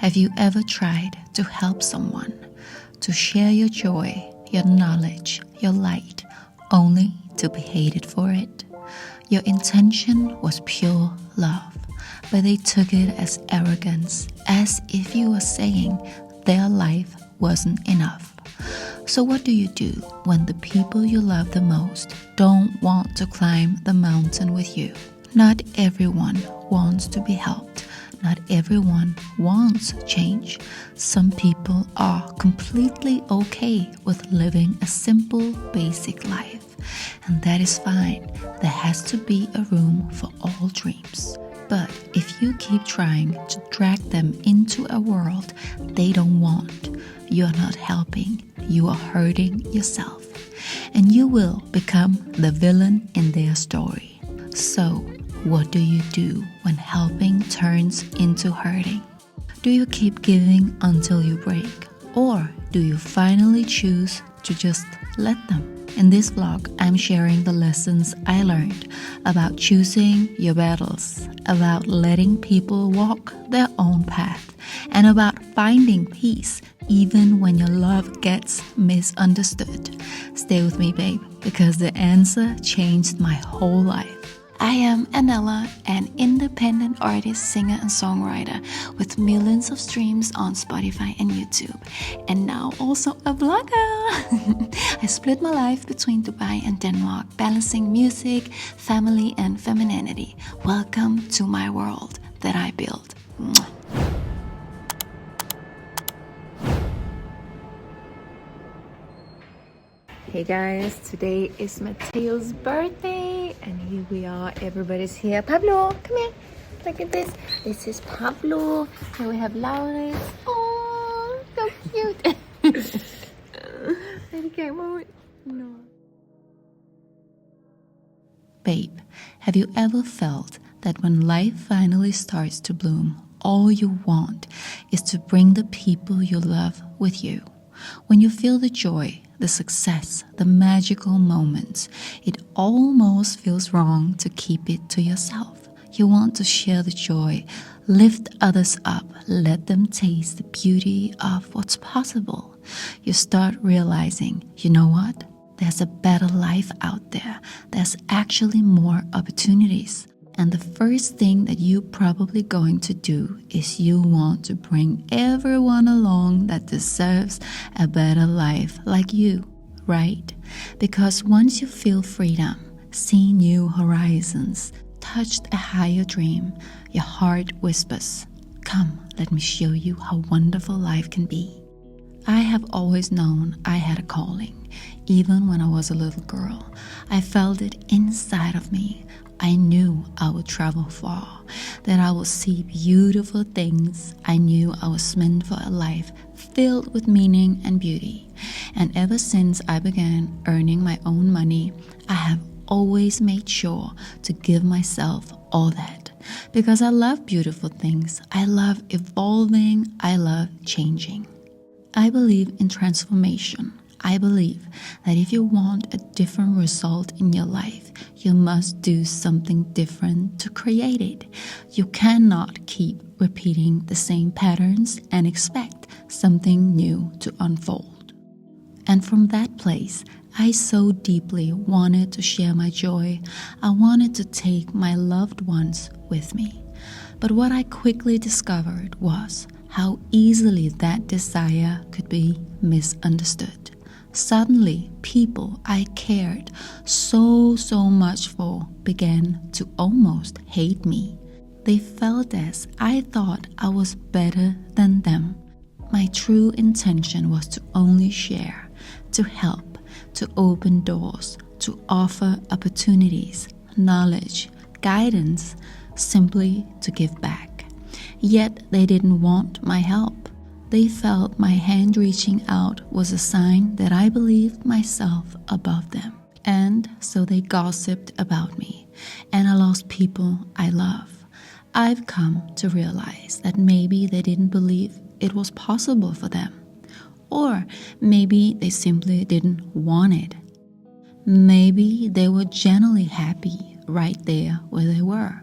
Have you ever tried to help someone, to share your joy, your knowledge, your light, only to be hated for it? Your intention was pure love, but they took it as arrogance, as if you were saying their life wasn't enough. So what do you do when the people you love the most don't want to climb the mountain with you? Not everyone wants to be helped. Not everyone wants change. Some people are completely okay with living a simple, basic life. And that is fine. There has to be a room for all dreams. But if you keep trying to drag them into a world they don't want, you are not helping. You are hurting yourself. And you will become the villain in their story. So, what do you do when helping turns into hurting? Do you keep giving until you break? Or do you finally choose to just let them? In this vlog, I'm sharing the lessons I learned about choosing your battles, about letting people walk their own path, and about finding peace even when your love gets misunderstood. Stay with me, babe, because the answer changed my whole life. I am Anella, an independent artist, singer, and songwriter with millions of streams on Spotify and YouTube, and now also a vlogger. I split my life between Dubai and Denmark, balancing music, family, and femininity. Welcome to my world that I built. Hey guys, today is Mateo's birthday and here we are, everybody's here. Pablo, come here, look at this. This is Pablo, here we have Laurits. Oh, so cute. Baby, can't move. No. Babe, have you ever felt that when life finally starts to bloom, all you want is to bring the people you love with you? When you feel the joy, the success, the magical moments, it almost feels wrong to keep it to yourself. You want to share the joy, lift others up, let them taste the beauty of what's possible. You start realizing, you know what? There's a better life out there. There's actually more opportunities. And the first thing that you're probably going to do is you want to bring everyone along that deserves a better life like you, right? Because once you feel freedom, see new horizons, touched a higher dream, your heart whispers, "Come, let me show you how wonderful life can be." I have always known I had a calling. Even when I was a little girl, I felt it inside of me. I knew I would travel far, that I would see beautiful things. I knew I was meant for a life filled with meaning and beauty. And ever since I began earning my own money, I have always made sure to give myself all that. Because I love beautiful things. I love evolving. I love changing. I believe in transformation. I believe that if you want a different result in your life, you must do something different to create it. You cannot keep repeating the same patterns and expect something new to unfold. And from that place, I so deeply wanted to share my joy. I wanted to take my loved ones with me. But what I quickly discovered was how easily that desire could be misunderstood. Suddenly, people I cared so much for began to almost hate me. They felt as I thought I was better than them. My true intention was to only share, to help, to open doors, to offer opportunities, knowledge, guidance, simply to give back. Yet they didn't want my help. They felt my hand reaching out was a sign that I believed myself above them. And so they gossiped about me, and I lost people I love. I've come to realize that maybe they didn't believe it was possible for them. Or maybe they simply didn't want it. Maybe they were genuinely happy right there where they were,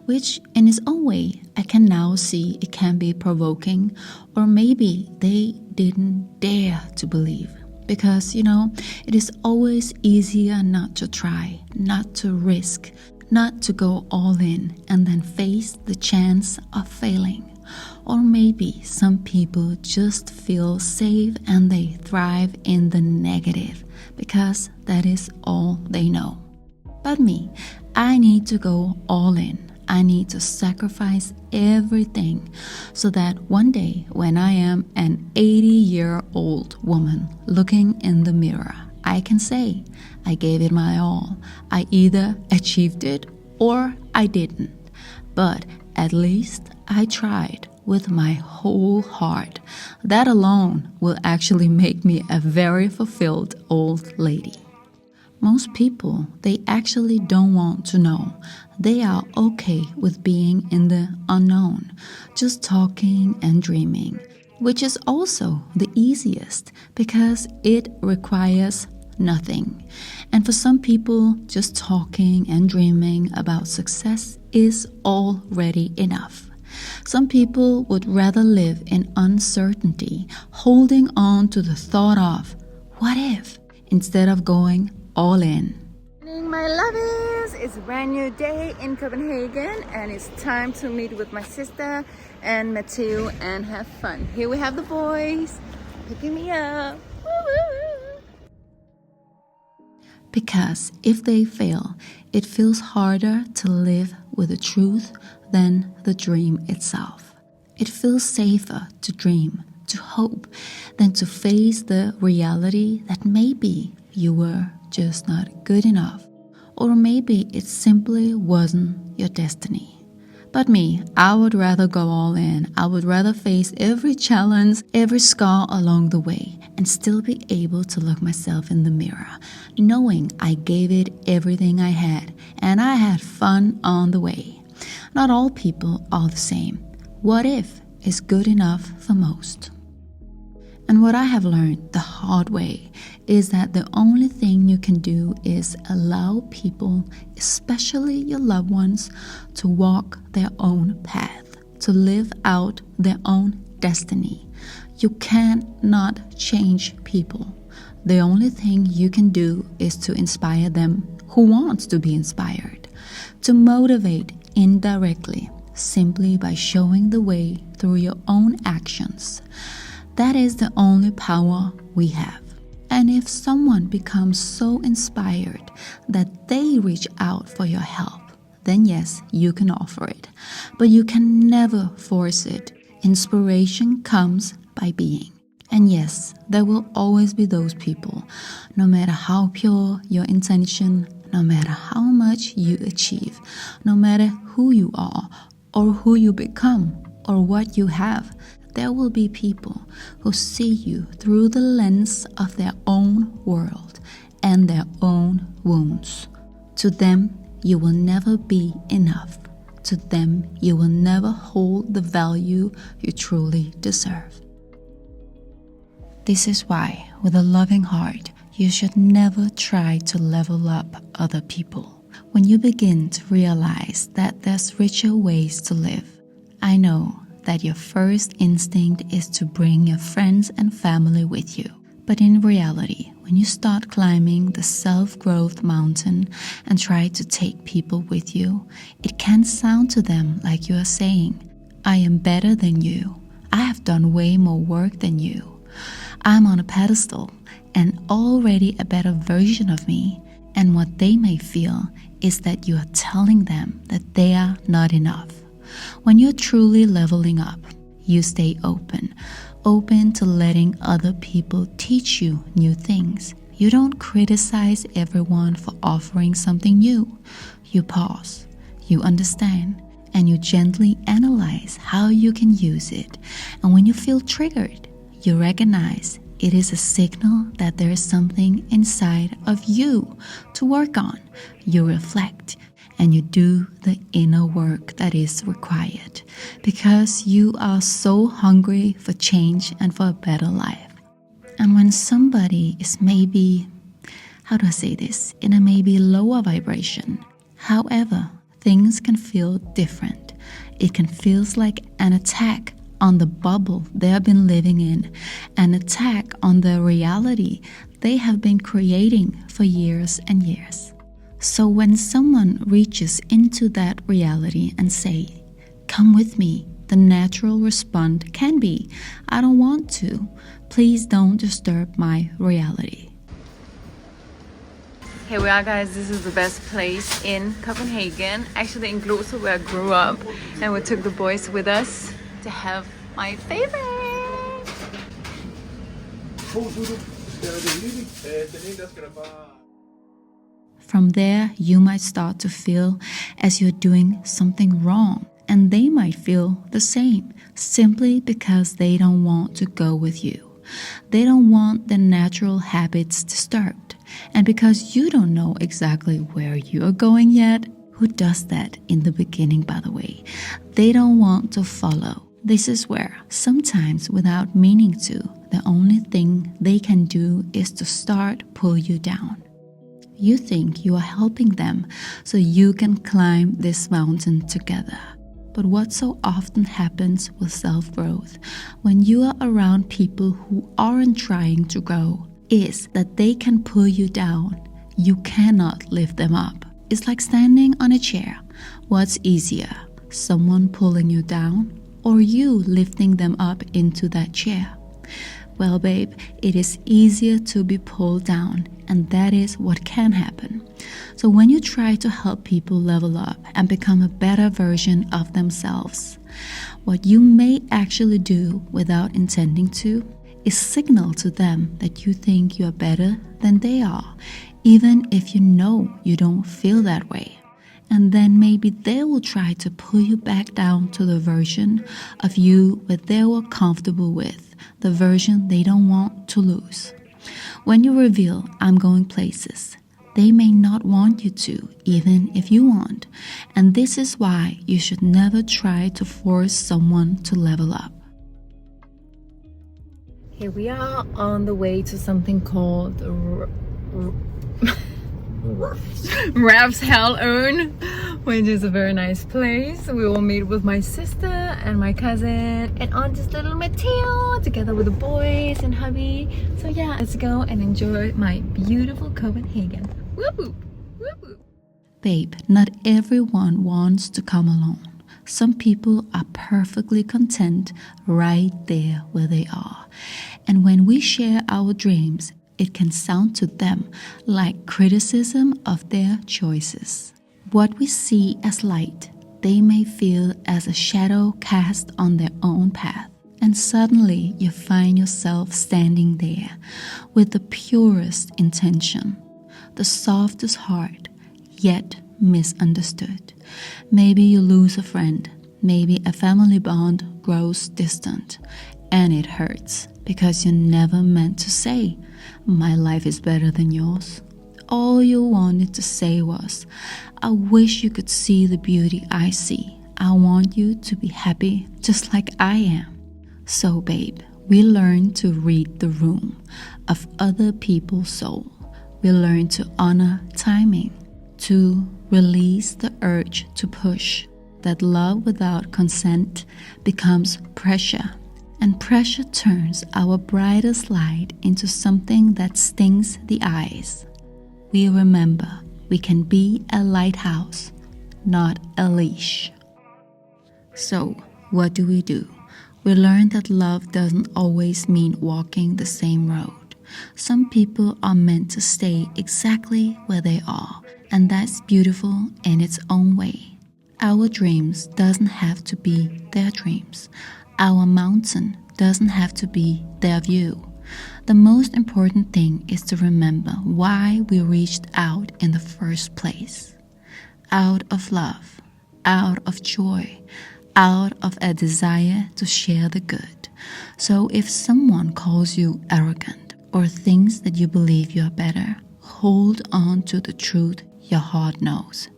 which in its own way, I can now see it can be provoking, or maybe they didn't dare to believe. Because, it is always easier not to try, not to risk, not to go all in and then face the chance of failing. Or maybe some people just feel safe and they thrive in the negative because that is all they know. But me, I need to go all in. I need to sacrifice everything so that one day when I am an 80-year-old woman looking in the mirror, I can say, I gave it my all. I either achieved it or I didn't. But at least I tried with my whole heart. That alone will actually make me a very fulfilled old lady. Most people, they actually don't want to know. They are okay with being in the unknown, just talking and dreaming, which is also the easiest because it requires nothing. And for some people, just talking and dreaming about success is already enough. Some people would rather live in uncertainty, holding on to the thought of, what if, instead of going all in. My lovies, it's a brand new day in Copenhagen and it's time to meet with my sister and Matthew and have fun. Here we have the boys picking me up. Woo-woo. Because if they fail, it feels harder to live with the truth than the dream itself. It feels safer to dream, to hope, than to face the reality that maybe you were just not good enough, or maybe it simply wasn't your destiny. But me, I would rather go all in. I would rather face every challenge, every scar along the way, and still be able to look myself in the mirror, knowing I gave it everything I had, and I had fun on the way. Not all people are the same. What if is good enough for most? And what I have learned the hard way is that the only thing you can do is allow people, especially your loved ones, to walk their own path, to live out their own destiny. You cannot change people. The only thing you can do is to inspire them who wants to be inspired, to motivate indirectly, simply by showing the way through your own actions. That is the only power we have. And if someone becomes so inspired that they reach out for your help, then yes, you can offer it. But you can never force it. Inspiration comes by being. And yes, there will always be those people, no matter how pure your intention, no matter how much you achieve, no matter who you are or who you become or what you have, there will be people who see you through the lens of their own world and their own wounds. To them, you will never be enough. To them, you will never hold the value you truly deserve. This is why, with a loving heart, you should never try to level up other people. When you begin to realize that there's richer ways to live, I know that your first instinct is to bring your friends and family with you. But in reality, when you start climbing the self-growth mountain and try to take people with you, it can sound to them like you are saying, I am better than you. I have done way more work than you. I'm on a pedestal and already a better version of me. And what they may feel is that you are telling them that they are not enough. When you're truly leveling up, you stay open to letting other people teach you new things. You don't criticize everyone for offering something new. You pause, you understand, and you gently analyze how you can use it. And when you feel triggered, you recognize it is a signal that there is something inside of you to work on. You reflect and you do the inner work that is required because you are so hungry for change and for a better life. And when somebody is maybe, how do I say this, in a maybe lower vibration, However, things can feel different. It can feel like an attack on the bubble they have been living in, an attack on the reality they have been creating for years and years. So when someone reaches into that reality and say, "Come with me," the natural response can be, "I don't want to. Please don't disturb my reality." Here we are, guys. This is the best place in Copenhagen, actually in Glostrup, where I grew up, and we took the boys with us to have my favorite. From there, you might start to feel as you're doing something wrong, and they might feel the same, simply because they don't want to go with you. They don't want their natural habits disturbed. And because you don't know exactly where you are going yet, who does that in the beginning, by the way? They don't want to follow. This is where, sometimes without meaning to, the only thing they can do is to start pull you down. You think you are helping them so you can climb this mountain together. But what so often happens with self-growth when you are around people who aren't trying to grow is that they can pull you down. You cannot lift them up. It's like standing on a chair. What's easier, someone pulling you down or you lifting them up into that chair? Well, babe, it is easier to be pulled down, and that is what can happen. So when you try to help people level up and become a better version of themselves, what you may actually do without intending to is signal to them that you think you are better than they are, even if you know you don't feel that way. And then maybe they will try to pull you back down to the version of you that they were comfortable with, the version they don't want to lose. When you reveal, "I'm going places," they may not want you to, even if you want. And this is why you should never try to force someone to level up. Here we are on the way to something called Raf's Hell Urn, which is a very nice place. We will meet with my sister and my cousin and on this little Matteo together with the boys and hubby. So yeah, let's go and enjoy my beautiful Copenhagen. Woo! Woo! Babe, not everyone wants to come alone. Some people are perfectly content right there where they are. And when we share our dreams, it can sound to them like criticism of their choices. What we see as light, they may feel as a shadow cast on their own path. And suddenly you find yourself standing there with the purest intention, the softest heart, yet misunderstood. Maybe you lose a friend, maybe a family bond grows distant, and it hurts because you never meant to say, "My life is better than yours." All you wanted to say was, "I wish you could see the beauty I see. I want you to be happy just like I am." So babe, we learn to read the room of other people's soul. We learn to honor timing, to release the urge to push, that love without consent becomes pressure. And pressure turns our brightest light into something that stings the eyes. We remember we can be a lighthouse, not a leash. So, what do? We learn that love doesn't always mean walking the same road. Some people are meant to stay exactly where they are, and that's beautiful in its own way. Our dreams doesn't have to be their dreams. Our mountain doesn't have to be their view. The most important thing is to remember why we reached out in the first place. Out of love, out of joy, out of a desire to share the good. So if someone calls you arrogant or thinks that you believe you are better, hold on to the truth your heart knows.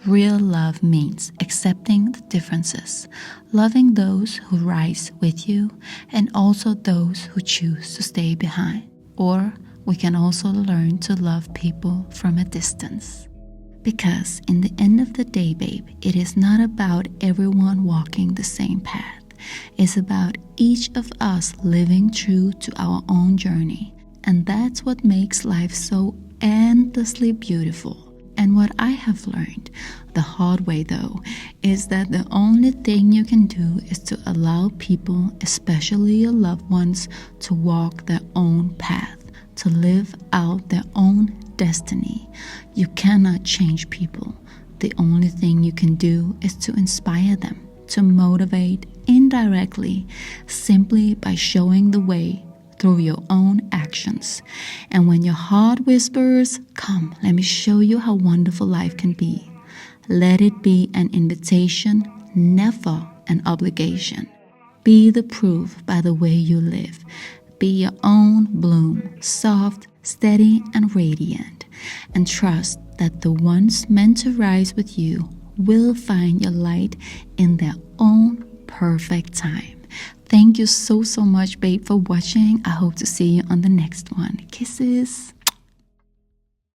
Real love means accepting the differences, loving those who rise with you, and also those who choose to stay behind. Or we can also learn to love people from a distance. Because in the end of the day, babe, it is not about everyone walking the same path. It's about each of us living true to our own journey. And that's what makes life so endlessly beautiful. And what I have learned the hard way, though, is that the only thing you can do is to allow people, especially your loved ones, to walk their own path, to live out their own destiny. You cannot change people. The only thing you can do is to inspire them, to motivate indirectly, simply by showing the way through your own actions. And when your heart whispers, "Come, let me show you how wonderful life can be," let it be an invitation, never an obligation. Be the proof by the way you live. Be your own bloom, soft, steady, and radiant. And trust that the ones meant to rise with you will find your light in their own perfect time. Thank you so much, babe, for watching. I hope to see you on the next one. Kisses.